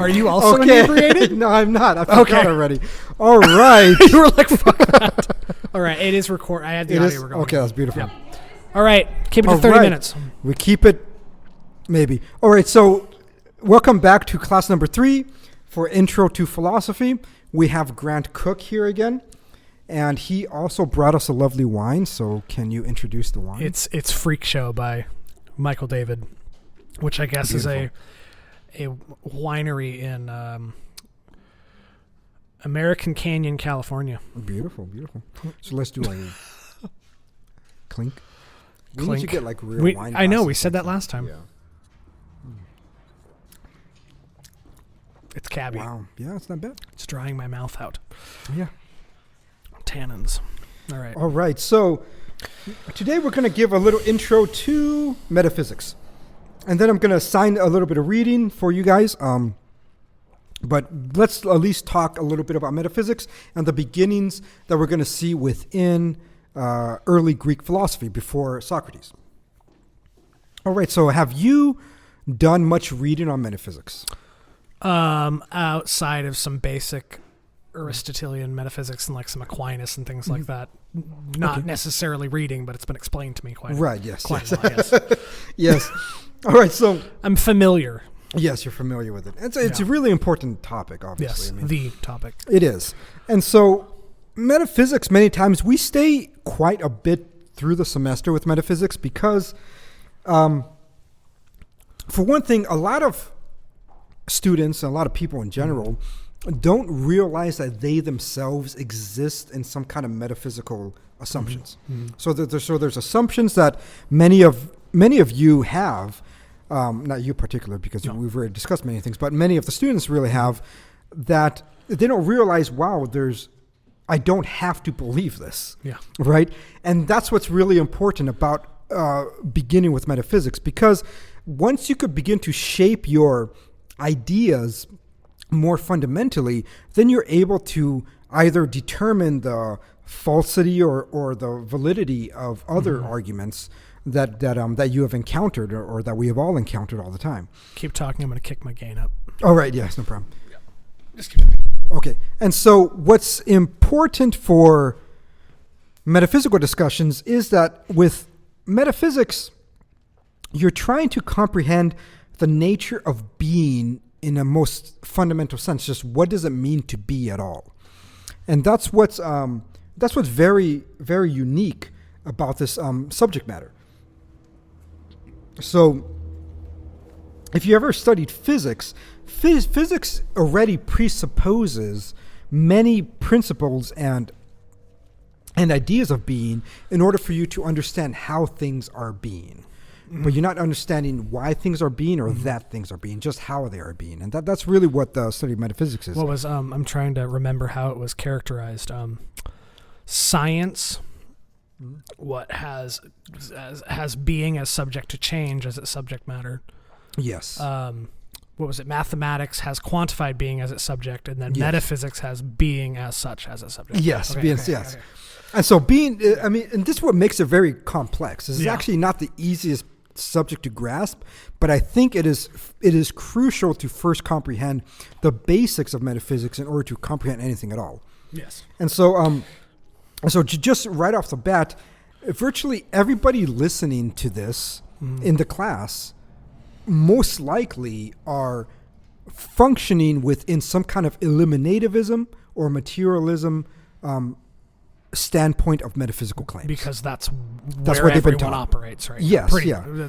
Are you also inebriated? No, I'm not. I forgot already. All right. You were like, fuck that. All right, it is record. I had the audio recording. Okay, that's beautiful. Yeah. All right, keep it to 30 minutes. We keep it, maybe. All right, so welcome back to class number 3 for Intro to Philosophy. We have Grant Cook here again, and he also brought us a lovely wine. So can you introduce the wine? It's Freak Show by Michael David, which I guess is a winery in American Canyon, California. Beautiful, beautiful. So let's do a clink. We Clink. need to get like real wine. I know, we said that last time. Yeah. It's cabby. Wow. Yeah, it's not bad. It's drying my mouth out. Yeah. Tannins. All right. All right. So today we're going to give a little intro to metaphysics. And then I'm going to assign a little bit of reading for you guys. But let's at least talk a little bit about metaphysics and the beginnings that we're going to see within early Greek philosophy before Socrates. All right. So have you done much reading on metaphysics? Outside of some basic Aristotelian metaphysics and like some Aquinas and things like that. Not necessarily reading, but it's been explained to me quite a lot, yes. Yes. All right, so I'm familiar. Yes, you're familiar with it. It's a really important topic, obviously. Yes, the topic. It is. And so metaphysics, many times, we stay quite a bit through the semester with metaphysics because, for one thing, a lot of students and a lot of people in general don't realize that they themselves exist in some kind of metaphysical assumptions. So there's assumptions that many of you have, not you particular because we've already discussed many things, but many of the students really have, that they don't realize, wow, I don't have to believe this. Yeah. Right? And that's what's really important about beginning with metaphysics, because once you could begin to shape your ideas more fundamentally, then you're able to either determine the falsity or the validity of other arguments that you have encountered or that we have all encountered all the time. Keep talking. I'm going to kick my gain up. All right. Yes, no problem. Yeah. Just keep talking. Okay. And so what's important for metaphysical discussions is that with metaphysics, you're trying to comprehend the nature of being in a most fundamental sense. Just what does it mean to be at all? And that's what's very, very unique about this subject matter. So if you ever studied physics, physics already presupposes many principles and ideas of being in order for you to understand how things are being. But you're not understanding why things are being or that things are being, just how they are being. And that's really what the study of metaphysics is. What was, I'm trying to remember how it was characterized. Science, what has being as subject to change as its subject matter. Yes. What was it? Mathematics has quantified being as its subject, and then metaphysics has being as such as a subject. Yes, yes. Okay. And so being, and this is what makes it very complex. This is actually not the easiest subject to grasp, but I think it is crucial to first comprehend the basics of metaphysics in order to comprehend anything at all. Yes. And so just right off the bat, virtually everybody listening to this in the class most likely are functioning within some kind of eliminativism or materialism standpoint of metaphysical claims, because that's where they've been taught. Operates, right? Yes,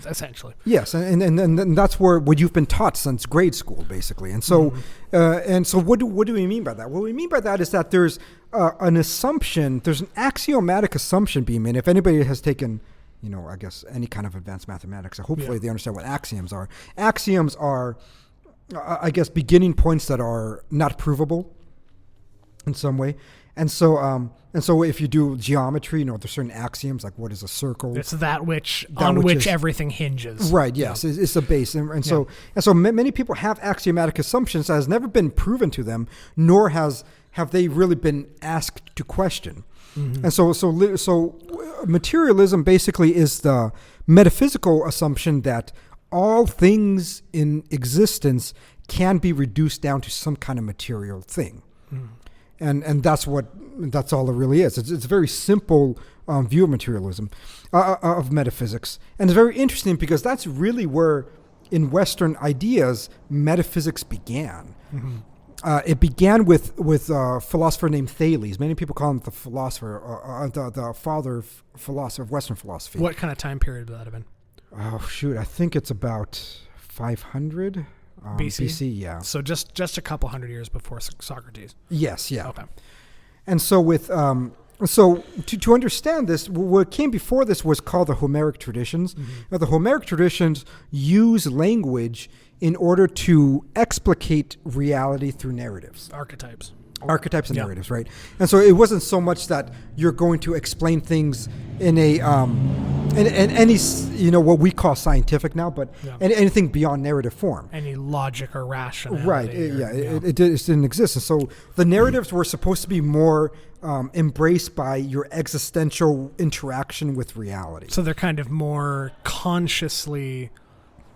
essentially. Yes, and that's what you've been taught since grade school, basically. And so, what do we mean by that? What we mean by that is that there's an assumption, there's an axiomatic assumption being made. If anybody has taken, I guess any kind of advanced mathematics, hopefully they understand what axioms are. Axioms are, I guess, beginning points that are not provable in some way. And so if you do geometry, there's certain axioms, like what is a circle? It's on which everything hinges. Right. Yes. Yeah. It's the base. And so many people have axiomatic assumptions that has never been proven to them, nor have they really been asked to question. And so materialism basically is the metaphysical assumption that all things in existence can be reduced down to some kind of material thing. And that's all it really is. It's a very simple view of materialism, of metaphysics. And it's very interesting because that's really where, in Western ideas, metaphysics began. It began with a philosopher named Thales. Many people call him the philosopher, the father of Western philosophy. What kind of time period would that have been? Oh, shoot. I think it's about 500 BC, yeah. So just a couple hundred years before Socrates. Yes, yeah. Okay. And so with to understand this, what came before this was called the Homeric traditions. Now, the Homeric traditions use language in order to explicate reality through narratives. Archetypes and narratives, right? And so it wasn't so much that you're going to explain things in a in any what we call scientific now, but anything beyond narrative form, any logic or rationality, right? It didn't exist, and so the narratives were supposed to be more embraced by your existential interaction with reality. So they're kind of more consciously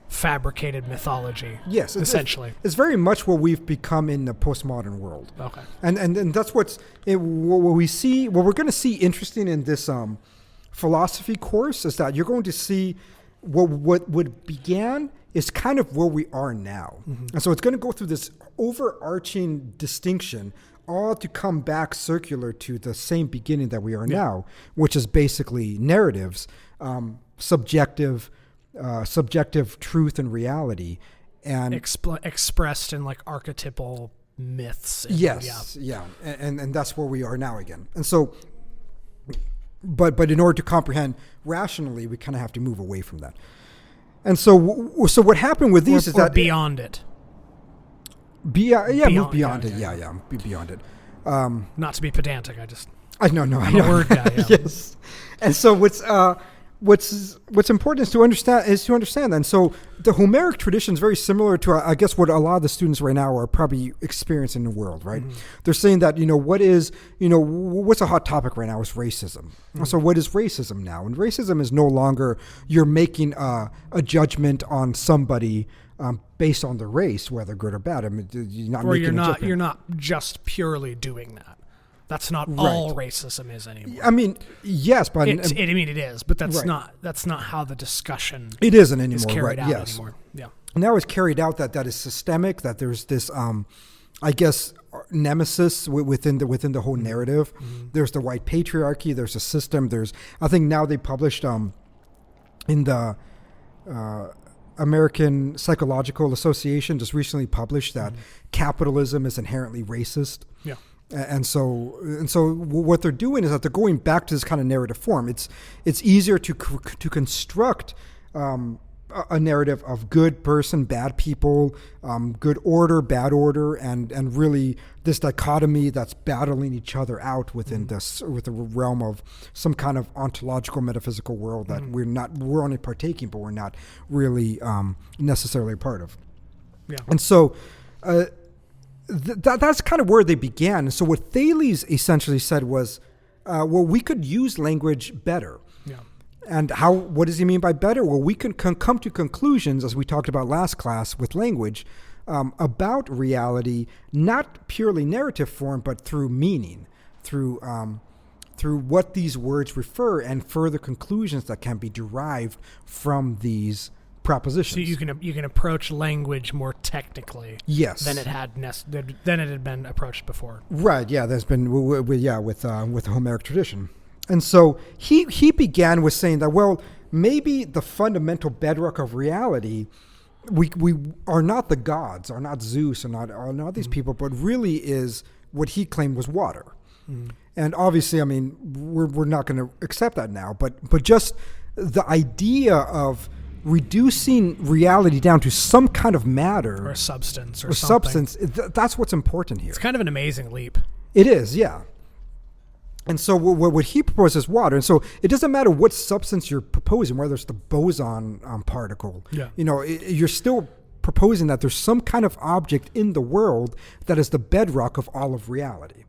fabricated mythology. Yes, essentially. It's very much what we've become in the postmodern world. Okay. And that's what we see. What we're going to see interesting in this philosophy course is that you're going to see what began is kind of where we are now. And so it's going to go through this overarching distinction, all to come back circular to the same beginning that we are now, which is basically narratives, subjective truth and reality, and expressed in like archetypal myths. And that's where we are now again. And so, but in order to comprehend rationally, we kind of have to move away from that. And so what happened with these is that beyond it. Move beyond it. Be beyond it. Not to be pedantic, I'm a word guy. Yeah. Yes. And so what's important is to understand that. And so the Homeric tradition is very similar to, I guess, what a lot of the students right now are probably experiencing in the world, right? They're saying that, what's a hot topic right now is racism. So what is racism now? And racism is no longer you're making a judgment on somebody based on the race, whether good or bad. I mean, you're not just purely doing that. That's not all racism is anymore. I mean, yes, but it is, but that's not how the discussion isn't anymore. Is carried out yes. anymore. Yeah. Now it's carried out that is systemic. That there's this, I guess, nemesis within the whole narrative. There's the white patriarchy. There's a system. I think now they published in the American Psychological Association just recently published that capitalism is inherently racist. Yeah. And so what they're doing is that they're going back to this kind of narrative form. It's easier to construct a narrative of good person, bad people, good order, bad order, and really this dichotomy that's battling each other out within with the realm of some kind of ontological metaphysical world that we're only partaking, but we're not really necessarily a part of. Yeah. And so. That's kind of where they began. And so what Thales essentially said was, we could use language better. Yeah. And what does he mean by better? Well, we can come to conclusions, as we talked about last class with language, about reality, not purely narrative form, but through meaning, through what these words refer and further conclusions that can be derived from these propositions. So you can approach language more technically, yes, than it had been approached before. Right. Yeah. There's been with the Homeric tradition, and so he began with saying that maybe the fundamental bedrock of reality, we are not the gods, are not Zeus, are not these people, but really is what he claimed was water. And obviously, I mean, we're not going to accept that now, but just the idea of reducing reality down to some kind of matter or substance that's what's important here. It's kind of an amazing leap. It is, yeah. And so what he proposes is water. And so it doesn't matter what substance you're proposing, whether it's the boson particle. Yeah. You're still proposing that there's some kind of object in the world that is the bedrock of all of reality,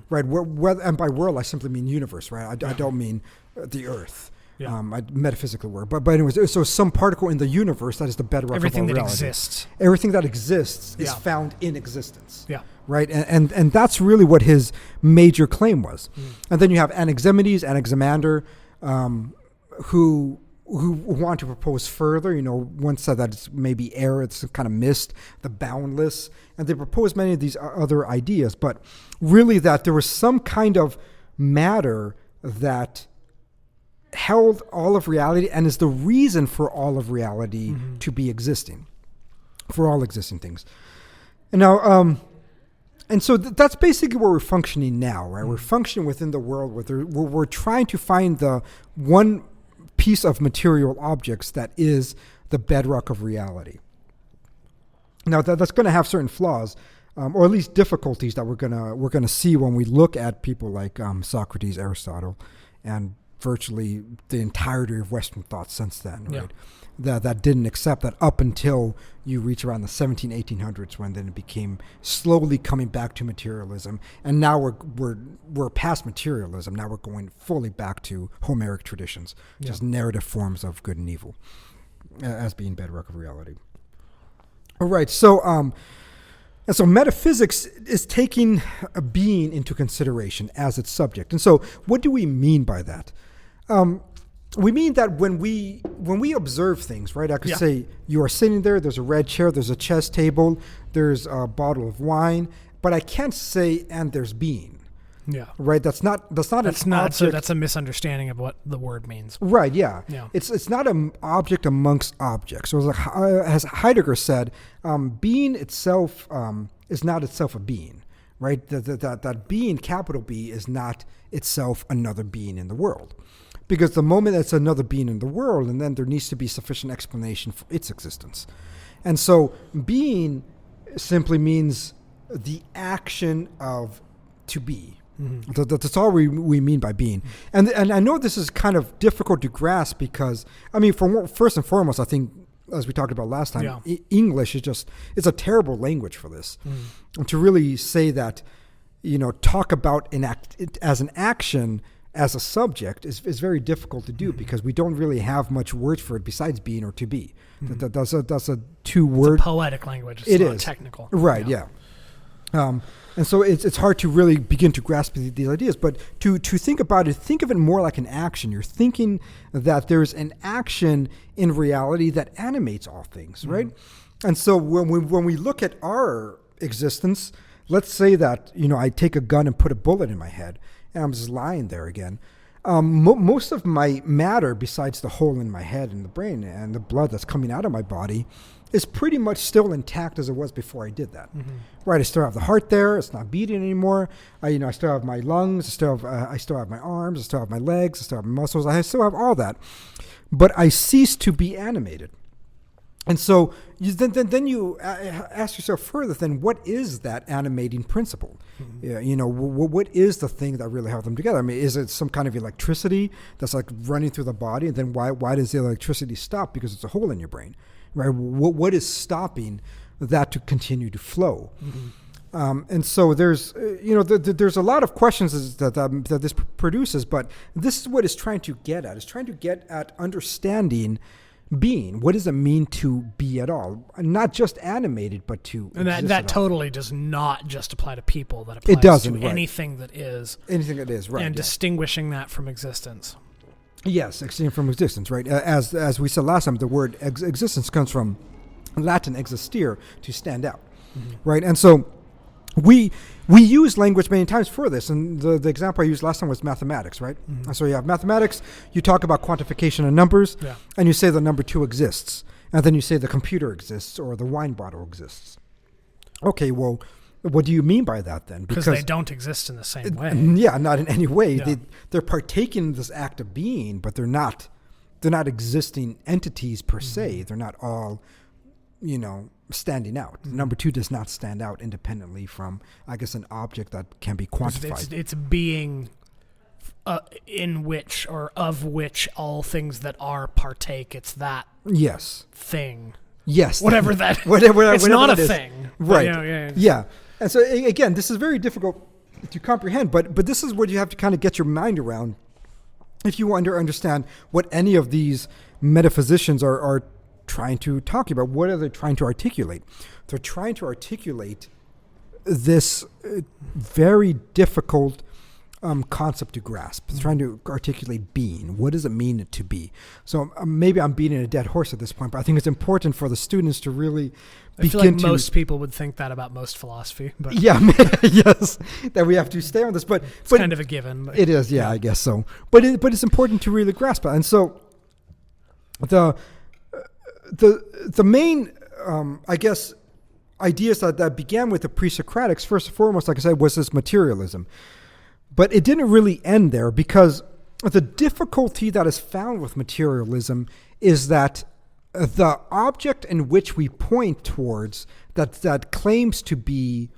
right? And by world, I simply mean universe, right? I don't mean the earth. metaphysical word. But anyways, so some particle in the universe that is the bedrock everything of that reality. exists. Everything that exists is found in existence. Yeah. Right. And that's really what his major claim was. And then you have Anaximenes, Anaximander, who want to propose further. One said that it's maybe air, it's kind of mist, the boundless, and they proposed many of these other ideas, but really that there was some kind of matter that held all of reality and is the reason for all of reality to be existing, for all existing things. And now, and so that's basically where we're functioning now, right? We're functioning within the world where we're trying to find the one piece of material objects that is the bedrock of reality. Now that's going to have certain flaws, or at least difficulties that we're gonna see when we look at people like Socrates, Aristotle, and virtually the entirety of Western thought since then, right? That didn't accept that up until you reach around the 1800s, when then it became slowly coming back to materialism, and now we're past materialism. Now we're going fully back to Homeric traditions, just narrative forms of good and evil, as being bedrock of reality. All right, so and so metaphysics is taking a being into consideration as its subject. And so what do we mean by that? We mean that when we observe things, right? I could say you are sitting there, there's a red chair, there's a chess table, there's a bottle of wine, but I can't say and there's being. Yeah. Right? That's not an object. So that's a misunderstanding of what the word means. Right, yeah. Yeah. It's not an object amongst objects. So as Heidegger said, being itself is not itself a being, right? That being, capital B, is not itself another being in the world. Because the moment it's another being in the world, and then there needs to be sufficient explanation for its existence. And so being simply means the action of to be. That's all we mean by being. And I know this is kind of difficult to grasp because, I mean, first and foremost, I think, as we talked about last time, English is it's a terrible language for this. And to really say that, talk about it as an action, as a subject is very difficult to do because we don't really have much words for it besides being or to be. That's a two-word. It's a poetic language. It's not technical. Right, yeah. And so it's hard to really begin to grasp these ideas, but to think about it, think of it more like an action. You're thinking that there's an action in reality that animates all things, right? And so when we look at our existence, let's say that, I take a gun and put a bullet in my head, and I'm just lying there again. Most of my matter, besides the hole in my head and the brain and the blood that's coming out of my body, is pretty much still intact as it was before I did that. Right, I still have the heart there. It's not beating anymore. I still have my lungs. I still have my arms. I still have my legs. I still have my muscles. I still have all that. But I cease to be animated. And so then you ask yourself further, then what is that animating principle? What is the thing that really held them together? I mean, is it some kind of electricity that's like running through the body? And then why does the electricity stop? Because it's a hole in your brain, right? What is stopping that to continue to flow? And so there's, there's a lot of questions that this produces, but this is what it's trying to get at. It's trying to get at understanding being. What does it mean to be at all? Not just animated, but to and exist that at totally does not just apply to people. That applies to anything that is. Anything that is, right. And distinguishing that from existence. Yes, distinguishing from existence, right. As we said last time, the word existence comes from Latin existere, to stand out, right? And so we use language many times for this, and the example I used last time was mathematics, right? So you have mathematics, you talk about quantification of numbers, and you say the number 2 exists, and then you say the computer exists or the wine bottle exists. Okay, well, what do you mean by that then? Because they don't exist in the same way. Yeah, not in any way. Yeah. They're partaking in this act of being, but they're not existing entities per se. They're not all, standing out. Number 2 does not stand out independently from, I guess, an object that can be quantified. It's being in which or of which all things that are partake. It's that thing. Yes. Whatever that. whatever it's not a is. thing. Right. Yeah. And so again, this is very difficult to comprehend, but this is what you have to kind of get your mind around if you want to understand what any of these metaphysicians are trying to talk about, what are they trying to articulate? They're trying to articulate this very difficult concept to grasp. It's trying to articulate being. What does it mean to be? So maybe I'm beating a dead horse at this point, but I think it's important for the students to really I feel like most people would think that about most philosophy. But yeah, yes, that we have to stay on this. But it's kind of a given. But it is, yeah, I guess so. But it's important to really grasp it. And so the main, I guess, ideas that began with the presocratics, first and foremost, like I said, was this materialism. But it didn't really end there, because the difficulty that is found with materialism is that the object in which we point towards that claims to be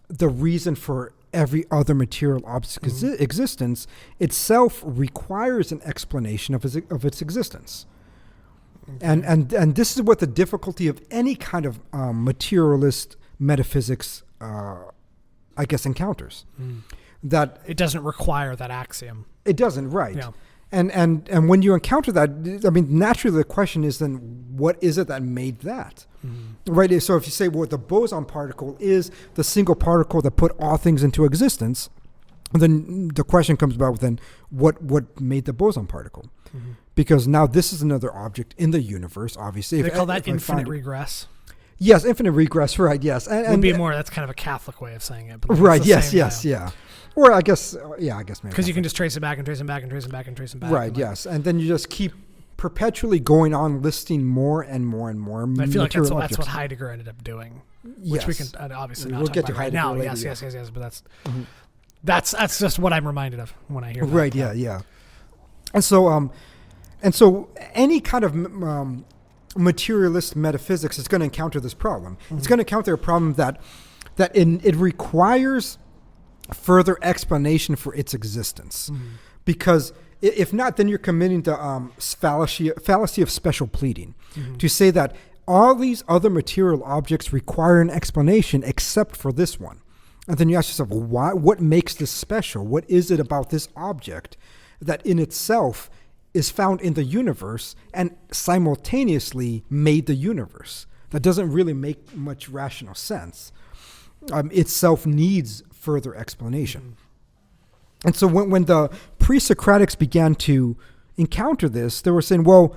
the reason for every other material object's existence itself requires an explanation of its existence. Okay. And this is what the difficulty of any kind of materialist metaphysics, I guess, encounters. That it doesn't require that axiom. It doesn't, right? Yeah. And when you encounter that, I mean, naturally the question is then, what is it that made that? Right? So if you say, well, the boson particle is the single particle that put all things into existence, then the question comes about then, what made the boson particle? Because now this is another object in the universe, obviously. They call that infinite regress. Yes, infinite regress, right, yes. And that's kind of a Catholic way of saying it. But right, yes, yeah. Or I guess maybe. Because you can just trace it back and trace it back and trace it back and trace it back. Right, yes. And then you just keep perpetually going on listing more and more and more I feel like that's what Heidegger ended up doing. Which we can obviously not talk about right now. Yes, but that's just what I'm reminded of when I hear that. Right, yeah. And so any kind of materialist metaphysics is going to encounter this problem. It's going to encounter a problem that it requires further explanation for its existence, because if not, then you're committing the fallacy of special pleading, to say that all these other material objects require an explanation except for this one. And then you ask yourself, well, why? What makes this special? What is it about this object that in itself is found in the universe and simultaneously made the universe? That doesn't really make much rational sense. Itself needs further explanation. And so when the pre-Socratics began to encounter this, they were saying, well,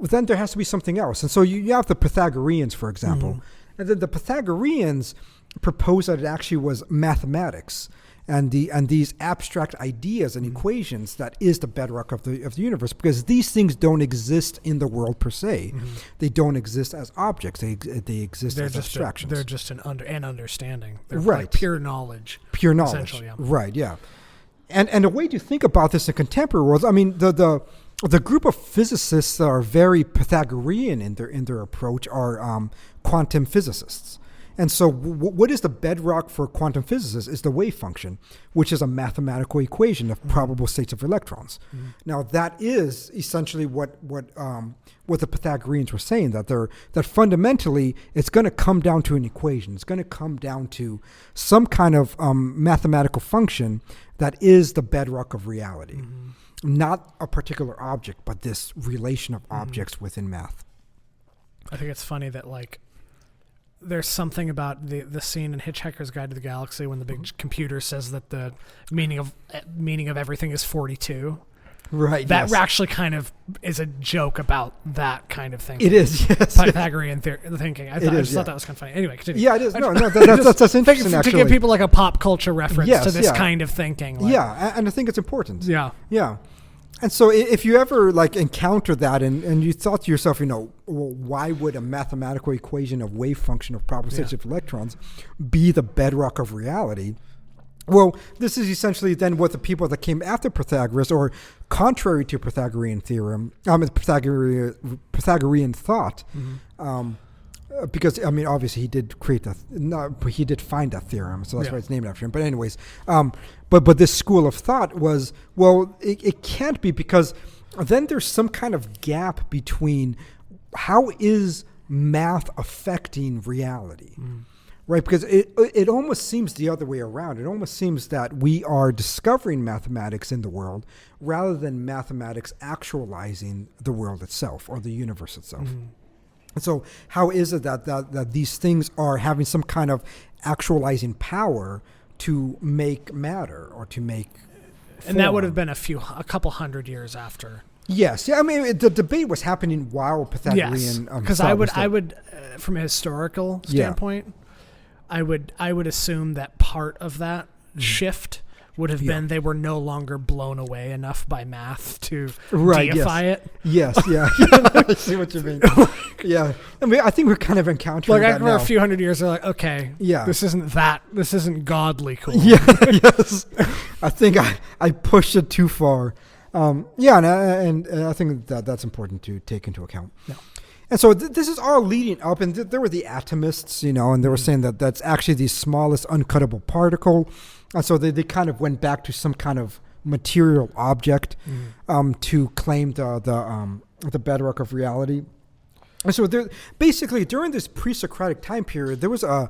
then there has to be something else. And so you have the Pythagoreans, for example. And then the Pythagoreans proposed that it actually was mathematics and these abstract ideas and equations that is the bedrock of the universe, because these things don't exist in the world per se. They don't exist as objects. They exist as abstractions. They're just an understanding. They're right. Like pure knowledge. Pure knowledge. Yeah. Right. Yeah. And a way to think about this in contemporary world, I mean, the group of physicists that are very Pythagorean in their approach are quantum physicists. And so what is the bedrock for quantum physicists is the wave function, which is a mathematical equation of probable states of electrons. Now, that is essentially what the Pythagoreans were saying, that fundamentally it's going to come down to an equation. It's going to come down to some kind of mathematical function that is the bedrock of reality. Not a particular object, but this relation of objects within math. I think it's funny that, like, there's something about the scene in Hitchhiker's Guide to the Galaxy when the big computer says that the meaning of everything is 42. Right. That actually kind of is a joke about that kind of thing. It is, yes. Pythagorean thinking. I just thought that was kind of funny. Anyway, continue. Yeah, it is. No, that's interesting, actually. To give people like a pop culture reference to this kind of thinking. Like, and I think it's important. Yeah. Yeah. And so if you ever like encounter that and you thought to yourself, well, why would a mathematical equation of wave function of probable states of electrons be the bedrock of reality? Well, this is essentially then what the people that came after Pythagoras, or contrary to Pythagorean theorem, Pythagorean thought, because I mean, obviously he did find that theorem, so that's why it's named after him. But anyways, but this school of thought was, well, it can't be, because then there's some kind of gap between how is math affecting reality. right? Because it almost seems the other way around. It almost seems that we are discovering mathematics in the world rather than mathematics actualizing the world itself or the universe itself. And so how is it that these things are having some kind of actualizing power to make matter or to make And that would have been a couple hundred years after. Yes. Yeah. I mean, the debate was happening while Pythagorean. Yes, because I would, from a historical standpoint, I would assume that part of that shift would have been they were no longer blown away enough by math to deify it. Yes. Yeah. I see what you mean. Yeah. I mean, I think we're kind of encountering that after now. a few hundred years, they're like, okay, this isn't godly cool. Yeah. Yes. I think I pushed it too far. And I think that's important to take into account. Yeah. And so this is all leading up, and there were the atomists, and they were saying that that's actually the smallest uncuttable particle. And so they kind of went back to some kind of material object to claim the bedrock of reality. And so basically during this pre-Socratic time period, there was a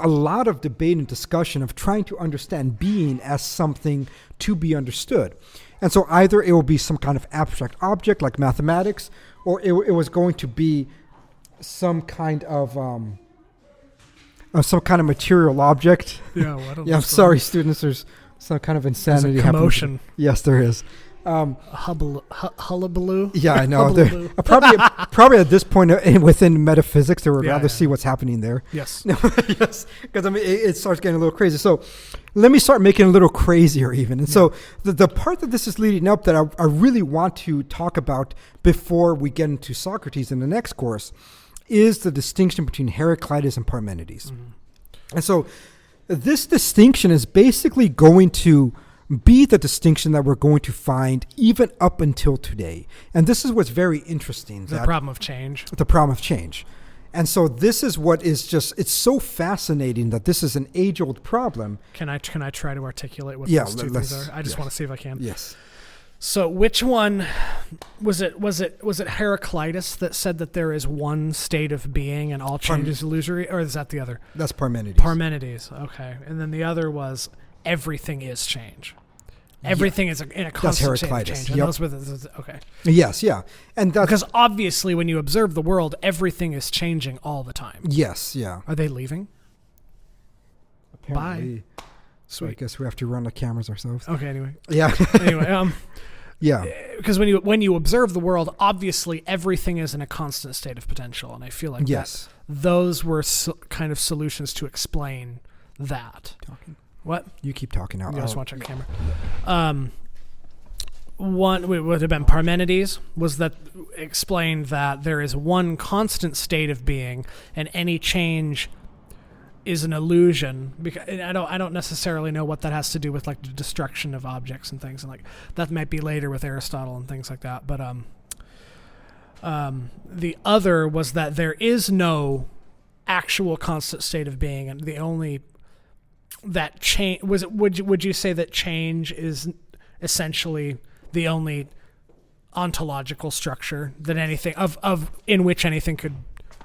lot of debate and discussion of trying to understand being as something to be understood. And so either it will be some kind of abstract object like mathematics, or it was going to be some kind of material object. Yeah, I'm sorry, students. There's some kind of insanity There's a commotion. happening. Yes, there is. Hullabaloo. Yeah, I know. Probably at this point within metaphysics, they would rather see what's happening there. Yes. Yes, because I mean, it starts getting a little crazy. So let me start making it a little crazier even. And so the part that this is leading up that I really want to talk about before we get into Socrates in the next course is the distinction between Heraclitus and Parmenides. And so this distinction is basically going to be the distinction that we're going to find even up until today. And this is what's very interesting. The problem of change. The problem of change. And so this is what is it's so fascinating that this is an age-old problem. Can I try to articulate what those two things are? I just want to see if I can. Yes. So which one was it Heraclitus that said that there is one state of being and all change is illusory, or is that the other? That's Parmenides. Parmenides, okay. And then the other was everything is change. Everything is in a constant state of change. And those were okay. Yes, yeah. And that's because obviously when you observe the world, everything is changing all the time. Yes, yeah. Are they leaving? Apparently. Bye. So I guess we have to run the cameras ourselves. Okay, anyway. Yeah. Anyway, yeah. Because when you observe the world, obviously everything is in a constant state of potential, and I feel like those were kind of solutions to explain that. Talking. What? You keep talking now. You just watch on camera. One would have been Parmenides, was that explained that there is one constant state of being, and any change is an illusion. Because I don't necessarily know what that has to do with like the destruction of objects and things, and like that might be later with Aristotle and things like that. But the other was that there is no actual constant state of being, and the only that change was it. Would you say that change is essentially the only ontological structure that anything of in which anything could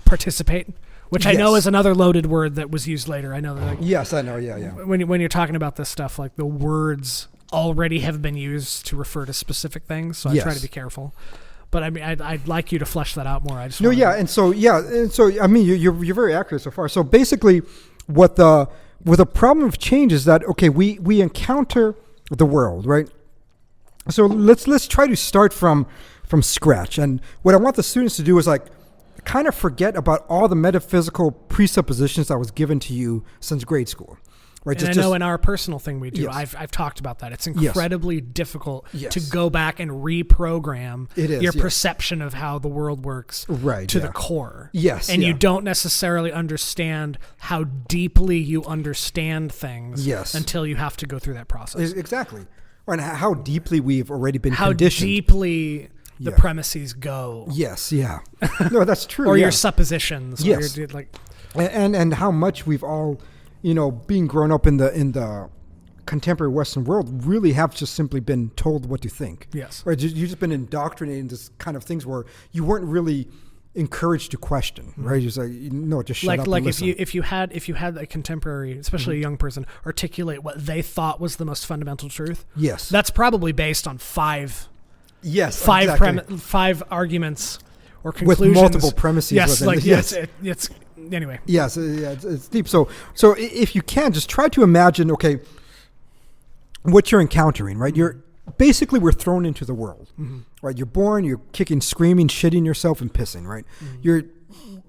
participate? Which I know is another loaded word that was used later. I know that. Like, yes, I know. Yeah, yeah. When you're talking about this stuff, like the words already have been used to refer to specific things, so I try to be careful. But I mean, I'd like you to flesh that out more. I just and so I mean, you're very accurate so far. So basically, what the problem of change is that we encounter the world, right? So let's try to start from scratch. And what I want the students to do is like kind of forget about all the metaphysical presuppositions that was given to you since grade school. Right? And I know in our personal thing we do, I've talked about that. It's incredibly difficult to go back and reprogram your perception of how the world works to the core. Yes. And you don't necessarily understand how deeply you understand things until you have to go through that process. Exactly. And how deeply we've already been conditioned. How deeply the premises go. Yes, yeah. No, that's true. Or your suppositions. Yes. Or like, and how much we've all, being grown up in the contemporary Western world, really have just simply been told what to think. Yes. Right? You've just been indoctrinated into this kind of things where you weren't really encouraged to question, right? Just like, no, just shut up Like and listen. if you had a contemporary, especially a young person, articulate what they thought was the most fundamental truth. Yes. That's probably based on five exactly. five arguments or With conclusions. multiple premises. Yes, within it's anyway. Yes, it's deep. So if you can, just try to imagine, okay, what you're encountering, right? We're thrown into the world, right? You're born, you're kicking, screaming, shitting yourself, and pissing, right? You're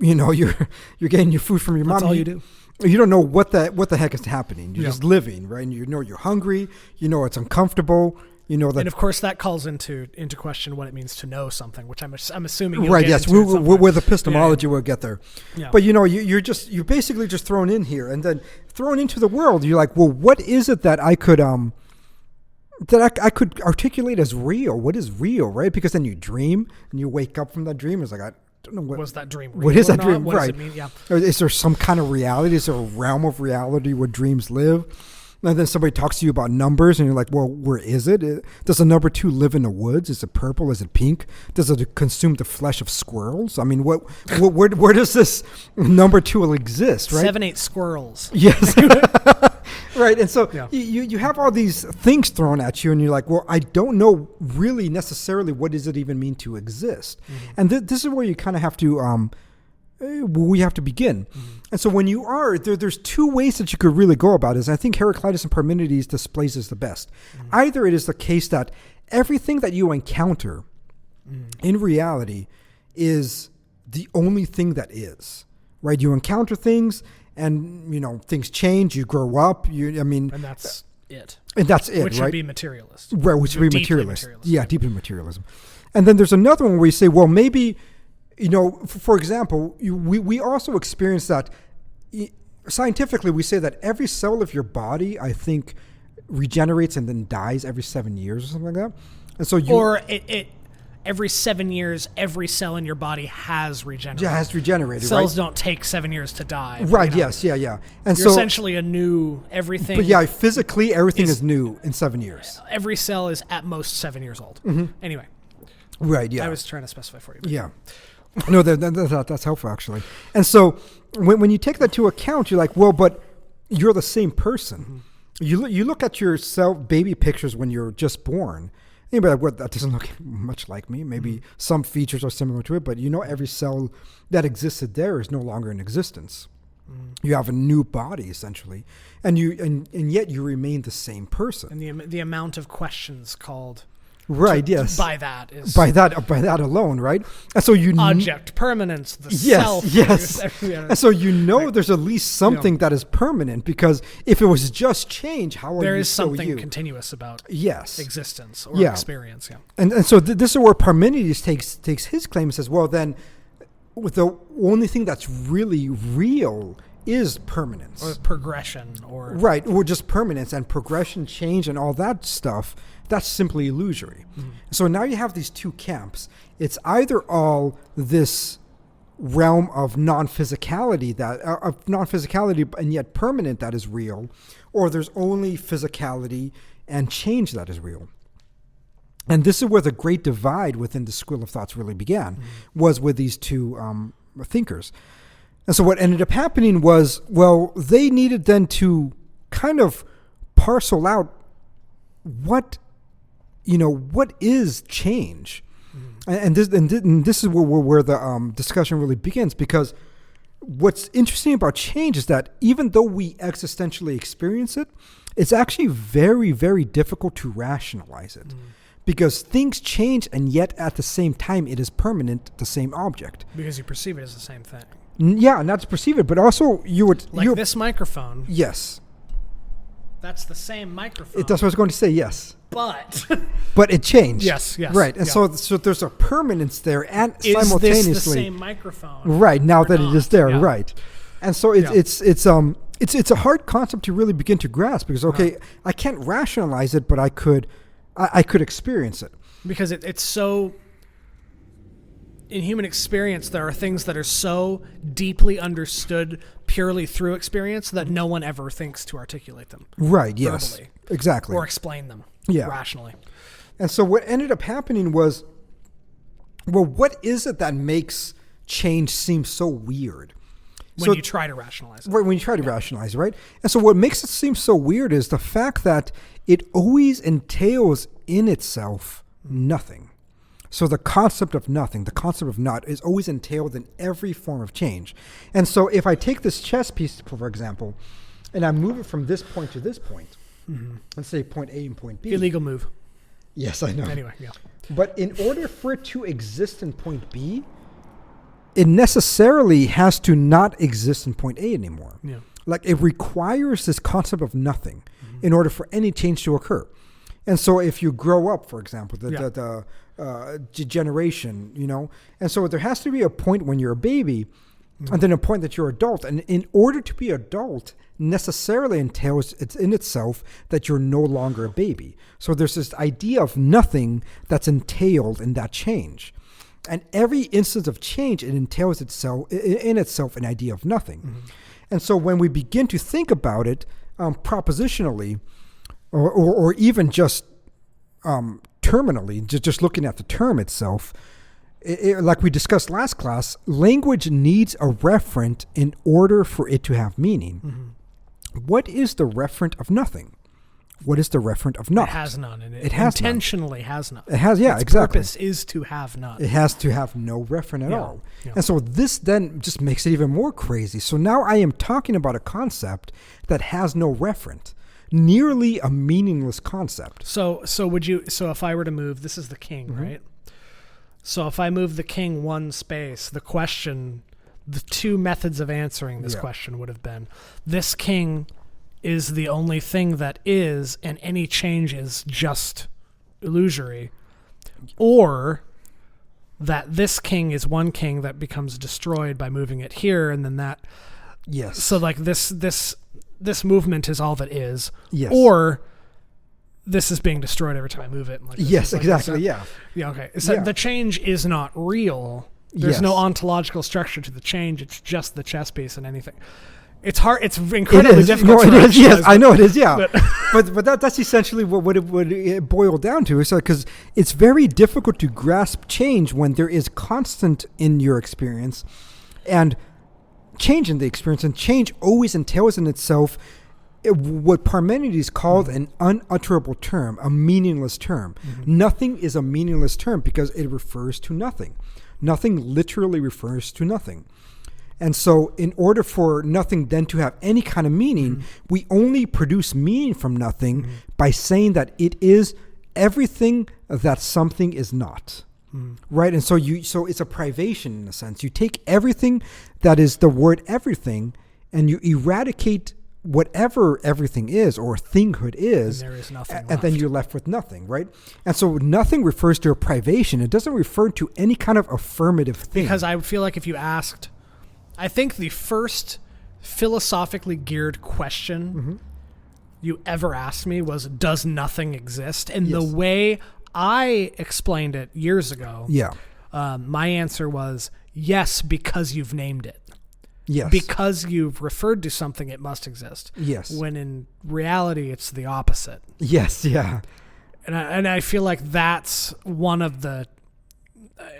getting your food from your mom. That's all you do. You don't know what the heck is happening. You're just living, right? And you know you're hungry. You know it's uncomfortable. You know that, and of course that calls into question what it means to know something, which I'm assuming. Right. Yes. With epistemology, we'll get there. Yeah. But you're basically just thrown in here, and then thrown into the world. You're like, well, what is it that I could I could articulate as real? What is real, right? Because then you dream and you wake up from that dream. It's like, I don't know what was that dream. Real what is that or dream? What right. does it mean? Yeah. Or is there some kind of reality? Is there a realm of reality where dreams live? And then somebody talks to you about numbers, and you're like, well, where is it? Does a number 2 live in the woods? Is it purple? Is it pink? Does it consume the flesh of squirrels? I mean, where does this number 2 exist, right? 7-8 squirrels. Yes. Right. And so you have all these things thrown at you, and you're like, well, I don't know really necessarily what does it even mean to exist. And this is where you kind of have to we have to begin. And so when you are there's 2 ways that you could really go about it. I think Heraclitus and Parmenides displays this the best. Either it is the case that everything that you encounter in reality is the only thing that is, right? You encounter things, and things change. You grow up. And that's it. And that's it, which right? would be materialist. Right, which would be materialist. materialist. Yeah, deeply materialism. And then there's another one where you say, well, maybe, for example, we also experience that scientifically. We say that every cell of your body, I think, regenerates and then dies every 7 years or something like that. And so every 7 years, every cell in your body has regenerated. Yeah, has regenerated. Cells don't take 7 years to die. Right. Yes. Yeah. And you're essentially a new everything. But yeah, physically everything is new in 7 years. Every cell is at most 7 years old. Anyway. Right. Yeah. I was trying to specify for you. Yeah. No, that's helpful actually. And so when you take that to account, you're like, well, but you're the same person. You look at your baby pictures when you're just born. You'd be like, well, that doesn't look much like me. Maybe some features are similar to it, but every cell that existed there is no longer in existence. You have a new body essentially, and yet you remain the same person. And the amount of questions called. Right. Yes. By that is by that alone, right? And so object permanence, the self. Yes. And so there's at least something that is permanent, because if it was just change, how are there you is something you? continuous about existence or experience. Yeah. And so this is where Parmenides takes his claim and says, well, then the only thing that's really real is permanence or progression or just permanence, and progression, change, and all that stuff. That's simply illusory. So now you have these 2 camps. It's either all this realm of non-physicality and yet permanent that is real, or there's only physicality and change that is real. And this is where the great divide within the school of thoughts really began, was with these 2 thinkers. And so what ended up happening was, well, they needed then to kind of parcel out what is change. And this is where the discussion really begins, because what's interesting about change is that even though we existentially experience it, it's actually very, very difficult to rationalize it. Because things change, and yet at the same time it is permanent, the same object. Because you perceive it as the same thing. Yeah, not to perceive it, but also this microphone. Yes. That's the same microphone. That's what I was going to say, yes. But it changed. Yes. Right. And so there's a permanence there, and is simultaneously this the same microphone? Right, now that not? It is there, Yeah. right. And so it's a hard concept to really begin to grasp, because I can't rationalize it, but I could experience it. Because it's so, in human experience, there are things that are so deeply understood purely through experience that no one ever thinks to articulate them. Right, yes. Verbally. Exactly. Or explain them rationally. And so what ended up happening was, well, what is it that makes change seems so weird. When you try to rationalize it. Right, when you try to rationalize it, right? And so what makes it seem so weird is the fact that it always entails in itself nothing. So the concept of nothing, the concept of not, is always entailed in every form of change. And so if I take this chess piece, for example, and I move it from this point to this point, let's say point A and point B. Illegal move. Yes, I know. Anyway, yeah. But in order for it to exist in point B, it necessarily has to not exist in point A anymore. Yeah. Like it requires this concept of nothing in order for any change to occur. And so if you grow up, for example, the generation, and so there has to be a point when you're a baby and then a point that you're adult. And in order to be adult necessarily entails it's in itself that you're no longer a baby. So there's this idea of nothing that's entailed in that change. And every instance of change, it entails in itself an idea of nothing. And so when we begin to think about it propositionally, or even just terminally, just looking at the term itself, like we discussed last class, language needs a referent in order for it to have meaning. What is the referent of nothing? What is the referent of not? It has none. And it has intentionally none. Has none. It has, yeah, its exactly. Its purpose is to have none. It has to have no referent at all. Yeah. And so this then just makes it even more crazy. So now I am talking about a concept that has no referent, nearly a meaningless concept. So if I were to move, this is the king, right? So if I move the king one space, the two methods of answering this question would have been, this king is the only thing that is, and any change is just illusory, or that this king is one king that becomes destroyed by moving it here, and then that. Yes. So like this movement is all that is, yes. Or this is being destroyed every time I move it. And like yes, exactly. Yeah. Okay. So the change is not real. There's no ontological structure to the change. It's just the chess piece and anything. It's hard. It's incredibly difficult. No, it is. Yes, I know it is. Yeah, but that's essentially what it would boil down to. Is because it's very difficult to grasp change when there is constant in your experience, and change in the experience, and change always entails in itself what Parmenides called an unutterable term, a meaningless term. Nothing is a meaningless term because it refers to nothing. Nothing literally refers to nothing. And so in order for nothing then to have any kind of meaning, we only produce meaning from nothing by saying that it is everything that something is not. Right? And so it's a privation in a sense. You take everything that is the word everything and you eradicate whatever everything is or thinghood is, and there is nothing and then you're left with nothing, right? And so nothing refers to a privation. It doesn't refer to any kind of affirmative thing. Because I feel like if you asked, I think the first philosophically geared question you ever asked me was, does nothing exist? And the way I explained it years ago, my answer was, yes, because you've named it. Yes. Because you've referred to something, it must exist. Yes. When in reality, it's the opposite. Yes, yeah. And I feel like that's one of the,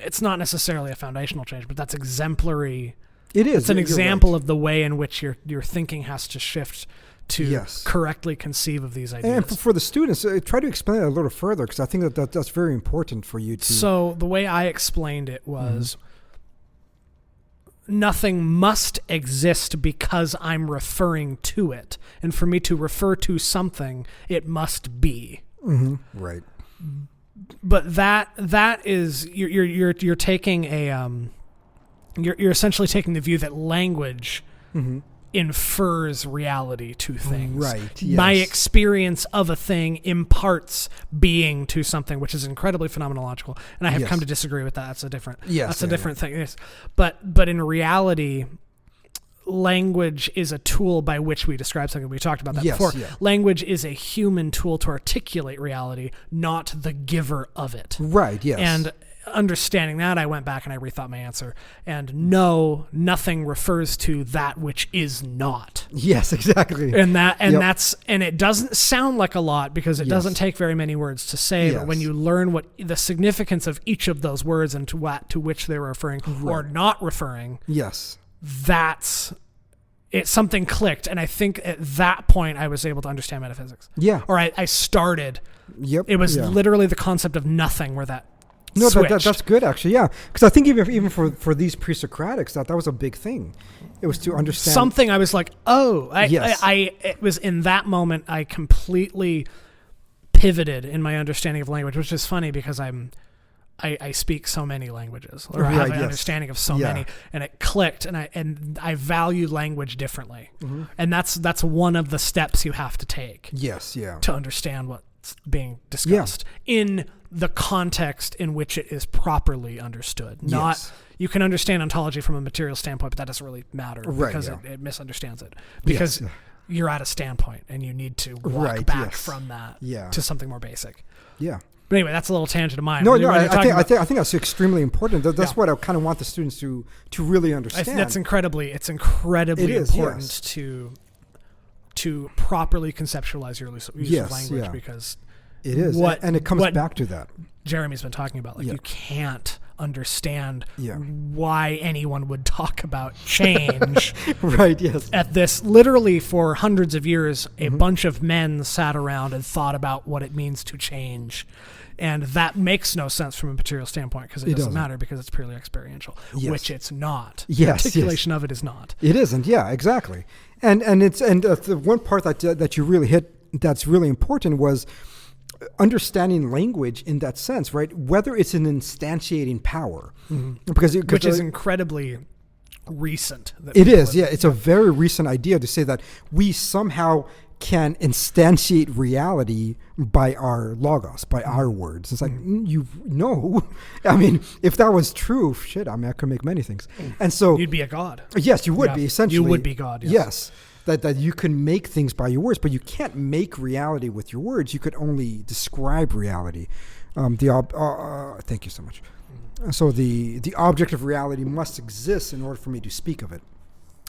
it's not necessarily a foundational change, but that's exemplary. It is. It's an example of the way in which your thinking has to shift to correctly conceive of these ideas. And for the students, try to explain it a little further, because I think that's very important for you to. So the way I explained it was, nothing must exist because I'm referring to it. And for me to refer to something, it must be. Right. But that is, you're taking a, you're essentially taking the view that language infers reality to things. Right. Yes. My experience of a thing imparts being to something, which is incredibly phenomenological. And I have come to disagree with that. That's a different. That's a different thing. Yes. But in reality, language is a tool by which we describe something. We talked about that before. Yeah. Language is a human tool to articulate reality, not the giver of it. Right. Yes. understanding that, I went back and I rethought my answer. And no, nothing refers to that which is not. Yes, exactly. And it doesn't sound like a lot because it doesn't take very many words to say. But when you learn what the significance of each of those words and to which they're referring or not referring, it's something clicked. And I think at that point I was able to understand metaphysics. Yeah. Or I started. Yep. It was literally the concept of nothing where that. No, that's good actually. Yeah, because I think even for these presocratics, that was a big thing. It was to understand something. I was like, it was in that moment I completely pivoted in my understanding of language, which is funny because I speak so many languages, or I have an understanding of so many, and it clicked, and I value language differently, and that's one of the steps you have to take. Yes, yeah, to understand what's being discussed in the context in which it is properly understood. You can understand ontology from a material standpoint, but that doesn't really matter because it misunderstands it because you're at a standpoint and you need to walk back from that to something more basic. Yeah. But anyway, that's a little tangent of mine. I think that's extremely important. That's what I kind of want the students to really understand. That's incredibly important to properly conceptualize your use of language because it is, and it comes back to that. Jeremy's been talking about, you can't understand why anyone would talk about change. Right, yes. At this, literally for hundreds of years, a bunch of men sat around and thought about what it means to change. And that makes no sense from a material standpoint because it doesn't matter because it's purely experiential, which it's not. The articulation of it is not. It isn't, exactly. And the one part that you really hit that's really important was understanding language in that sense, right? Whether it's an instantiating power, which is incredibly recent. It is, it's a very recent idea to say that we somehow can instantiate reality by our logos, by our words. It's like, I mean, if that was true, I could make many things. And so you'd be a god. Yes, you would be, essentially. You would be God, yes. That you can make things by your words, but you can't make reality with your words. You could only describe reality. Thank you so much. So the object of reality must exist in order for me to speak of it.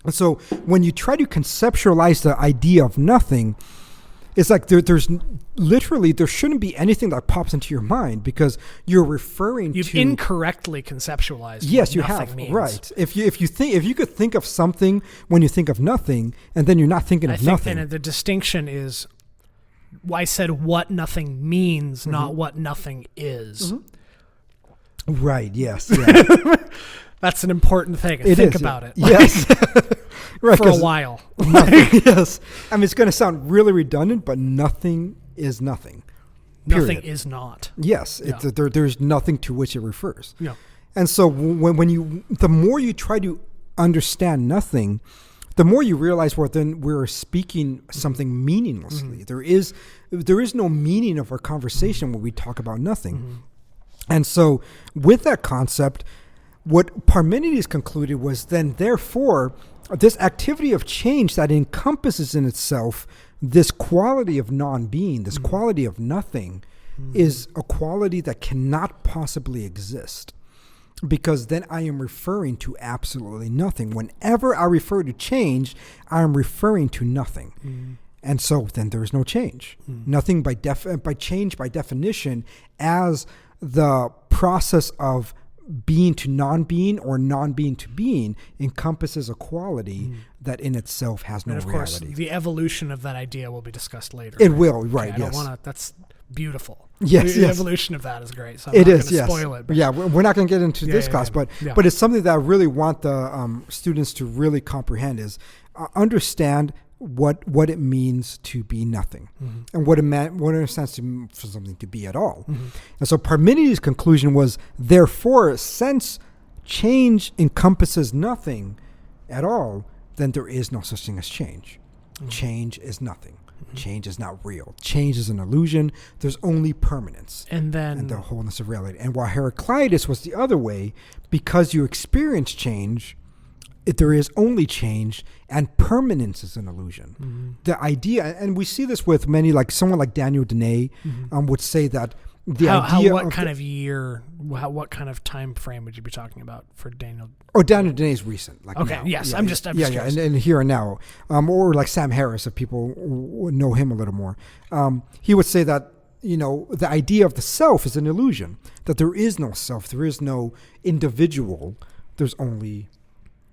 And so when you try to conceptualize the idea of nothing, it's like there shouldn't be anything that pops into your mind because you're referring You've incorrectly conceptualized. Yes, you have. Means. Right. If you could think of something when you think of nothing, and then you're not thinking of nothing. Then the distinction is, I said what nothing means, not what nothing is. Right. Yes. Yeah. That's an important thing. Think about it. Yes. Right, for a while. Yes. I mean, it's going to sound really redundant, but nothing is nothing. Nothing is not. Yes. There's nothing to which it refers. Yeah. And so the more you try to understand nothing, the more you realize, then we're speaking something meaninglessly. There is no meaning of our conversation when we talk about nothing. And so with that concept, what Parmenides concluded was then, therefore, this activity of change that encompasses in itself this quality of non-being, this quality of nothing, is a quality that cannot possibly exist. Because then I am referring to absolutely nothing. Whenever I refer to change, I am referring to nothing. And so then there is no change. Nothing by change by definition as the process of being to non-being or non-being to being encompasses a quality that in itself has no reality. And of course, the evolution of that idea will be discussed later. It will, right, yes. That's beautiful. Yes, the evolution of that is great. So I'm not going to spoil it. But yeah, we're not going to get into this class, but it's something that I really want the students to really comprehend is understand what it means to be nothing, and what it stands for something to be at all. And so Parmenides' conclusion was, therefore, since change encompasses nothing at all, then there is no such thing as change. Change is nothing. Change is not real. Change is an illusion. There's only permanence and the wholeness of reality. And while Heraclitus was the other way, because you experience change, there is only change, and permanence is an illusion. The idea, and we see this with many, like someone like Daniel Dennett would say that What kind of year? What kind of time frame would you be talking about for Daniel? Oh, Daniel Denney is recent. Like okay, now. yes, yeah, I'm just and here and now, or like Sam Harris, if people know him a little more, he would say that the idea of the self is an illusion. That there is no self, there is no individual. There's only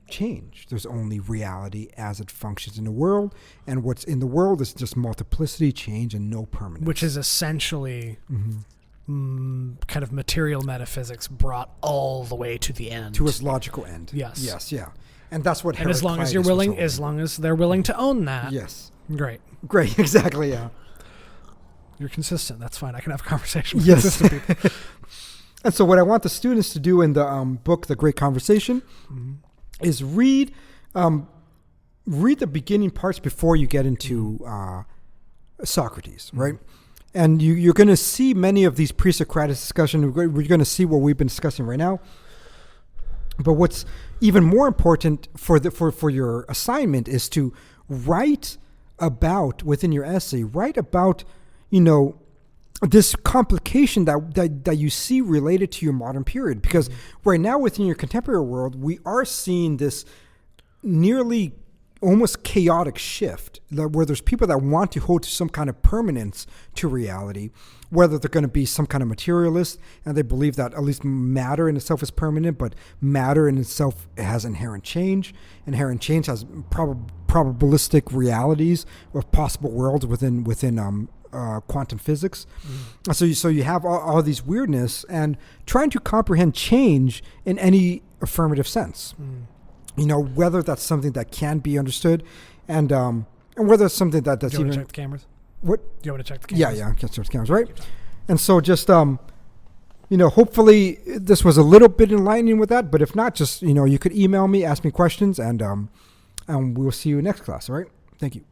change. There's only reality as it functions in the world, and what's in the world is just multiplicity, change, and no permanence. Which is essentially kind of material metaphysics brought all the way to the end, to its logical end. Yes, yeah, and that's what. And as long as they're willing to own that, yes, great, exactly, yeah. You're consistent. That's fine. I can have a conversation with Yes. consistent people. And so, what I want the students to do in the book, The Great Conversation, is read the beginning parts before you get into Socrates, right? And you're going to see many of these presocratic discussions. We're going to see what we've been discussing right now. But what's even more important for your assignment is to write about, within your essay, this complication that you see related to your modern period. Because right now within your contemporary world, we are seeing this nearly almost chaotic shift where there's people that want to hold to some kind of permanence to reality, whether they're going to be some kind of materialist and they believe that at least matter in itself is permanent, but matter in itself has inherent change. Inherent change has probabilistic realities of possible worlds within quantum physics. So you have all these weirdness and trying to comprehend change in any affirmative sense. Whether that's something that can be understood and whether it's something that's even... Do you want to check the cameras? What? Do you want to check the cameras? Yeah, I can check the cameras, right? And so just, hopefully this was a little bit enlightening with that, but if not, just, you could email me, ask me questions, and we'll see you next class, all right? Thank you.